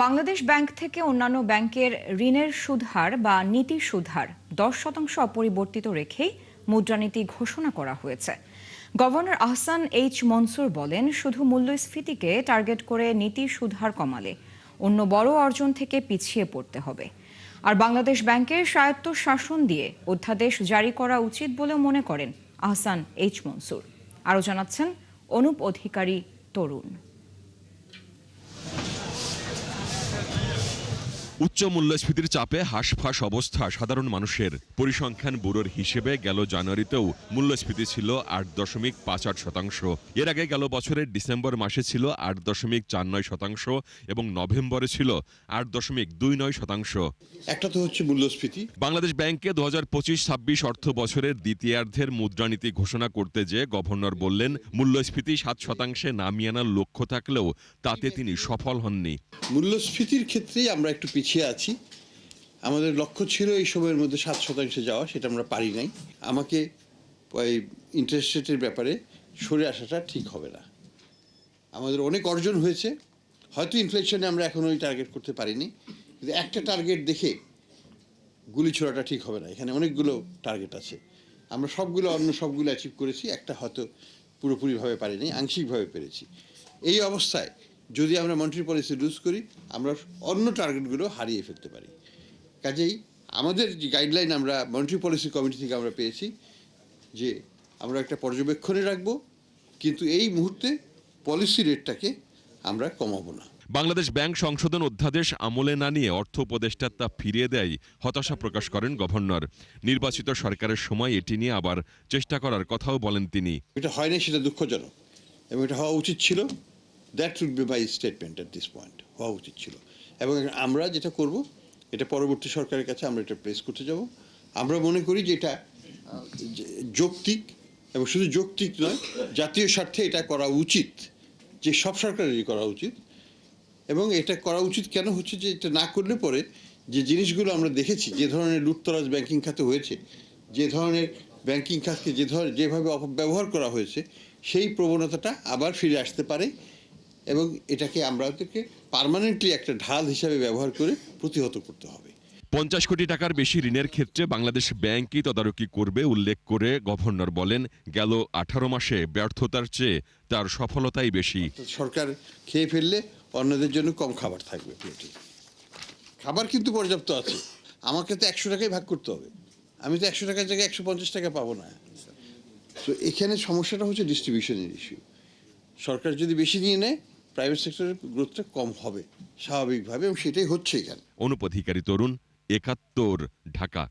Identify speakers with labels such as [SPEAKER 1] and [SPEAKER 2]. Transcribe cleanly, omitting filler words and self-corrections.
[SPEAKER 1] Bangladesh bank থেকে অন্যান্য ব্যাংকের ঋণের সুদহার বা নীতি সুদহার 10% অপরিবর্তিত রেখেই মুদ্রানীতি ঘোষণা করা হয়েছে। গভর্নর আহসান এইচ মনসুর বলেন, শুধু মূল্যস্ফীতিকে টার্গেট করে নীতি সুদহার কমালে অন্য বড় অর্জন থেকে পিছিয়ে পড়তে হবে। আর বাংলাদেশ ব্যাংকের স্বায়ত্ত শাসন দিয়ে অধ্যাদেশ জারি করা উচিত বলেও মনে করেন আহসান এইচ মনসুর। আরও জানাচ্ছেন অনুপ অধিকারী তরুণ।
[SPEAKER 2] উচ্চ মূল্যস্ফীতির চাপে হাঁসফাঁস অবস্থা সাধারণ মানুষের। পরিসংখ্যান ব্যুরোর হিসেবে গেল জানুয়ারিতেও মূল্যস্ফীতি ছিল 8.58%। এর আগে গেল বছরের ডিসেম্বর মাসে ছিল 8.49% এবং নভেম্বরে ছিল 8.29%।
[SPEAKER 3] একটা তো হচ্ছে মূল্যস্ফীতি।
[SPEAKER 2] বাংলাদেশ ব্যাংকে 2025-26 অর্থ বছরের দ্বিতীয়ার্ধের মুদ্রানীতি ঘোষণা করতে যে গভর্নর বললেন, মূল্যস্ফীতি 7% নামিয়ে আনার লক্ষ্য থাকলেও তাতে তিনি সফল হননি।
[SPEAKER 3] মূল্যস্ফীতির ক্ষেত্রেই আমরা একটু পিছিয়ে আছি। আমাদের লক্ষ্য ছিল এই সময়ের মধ্যে 7% যাওয়া, সেটা আমরা পারি নাই। আমাকে ওই ইন্টারেস্ট রেটের ব্যাপারে সরে আসাটা ঠিক হবে না। আমাদের অনেক অর্জন হয়েছে, হয়তো ইনফ্লেশনে আমরা এখনো ওই টার্গেট করতে পারিনি, কিন্তু একটা টার্গেট দেখে গুলি ছোড়াটা ঠিক হবে না। এখানে অনেকগুলো টার্গেট আছে, আমরা অন্য সবগুলো অ্যাচিভ করেছি, একটা হয়তো পুরোপুরিভাবে পারিনি, আংশিকভাবে পেরেছি। এই অবস্থায় যদি আমরা মনিটারি পলিসি লুজ করি, আমরা অন্য টার্গেটগুলো হারিয়ে ফেলতে পারি। কাজেই আমাদের যে গাইডলাইন আমরা মনিটারি পলিসি কমিটি থেকে আমরা পেয়েছি যে আমরা একটা পর্যবেক্ষণে রাখবো, কিন্তু এই মুহূর্তে পলিসি রেটটাকে আমরা কমাবো না।
[SPEAKER 2] বাংলাদেশ ব্যাংক সংশোধন অধ্যাদেশ আমলে না নিয়ে অর্থ উপদেষ্টা তা ফিরিয়ে দেয় হতাশা প্রকাশ করেন গভর্নর। নির্বাচিত সরকারের সময় এটি নিয়ে আবার চেষ্টা করার কথাও বলেন তিনি।
[SPEAKER 3] এটা হয়নি, সেটা দুঃখজনক, এবং এটা হওয়া উচিত ছিল। That would be my statement at this point. হওয়া উচিত ছিল, এবং আমরা যেটা করব, এটা পরবর্তী সরকারের কাছে আমরা এটা প্রেস করতে যাব। আমরা মনে করি যে এটা যৌক্তিক, এবং শুধু যৌক্তিক নয়, জাতীয় স্বার্থে এটা করা উচিত, যে সব সরকারেরই করা উচিত। এবং এটা করা উচিত কেন হচ্ছে, যে এটা না করলে পরে যে জিনিসগুলো আমরা দেখেছি, যে ধরনের লুটতরাজ ব্যাংকিং খাতে হয়েছে, যে ধরনের ব্যাংকিং খাতকে যেভাবে অপব্যবহার করা হয়েছে, সেই প্রবণতাটা আবার ফিরে আসতে পারে, এবং এটাকে আমাদেরকে পার্মানেন্টলি একটা ঢাল হিসাবে ব্যবহার করে প্রতিহত করতে হবে।
[SPEAKER 2] 50 কোটি টাকার বেশি ঋণের ক্ষেত্রে বাংলাদেশ ব্যাংকই তদারকি করবে উল্লেখ করে গভর্নর বলেন, গেল 18 মাসে ব্যর্থতার চেয়ে তার সফলতাই বেশি।
[SPEAKER 3] সরকার খেয়ে ফেললে অন্যদের জন্য কম খাবার থাকবে প্লেটে। খাবার কিন্তু পর্যাপ্ত আছে, আমাকে তো 100 টাকাই ভাগ করতে হবে, আমি তো 100 টাকার জায়গায় 150 টাকা পাবো না। তো এখানে সমস্যাটা হচ্ছে ডিস্ট্রিবিউশনের ইস্যু। সরকার যদি বেশি নিয়ে নেয়, প্রাইভেট সেক্টরের গ্রোথটা কম হবে স্বাভাবিকভাবে, এবং সেটাই হচ্ছে এখানে।
[SPEAKER 2] অনুপ অধিকারী তরুণ, 71, ঢাকা।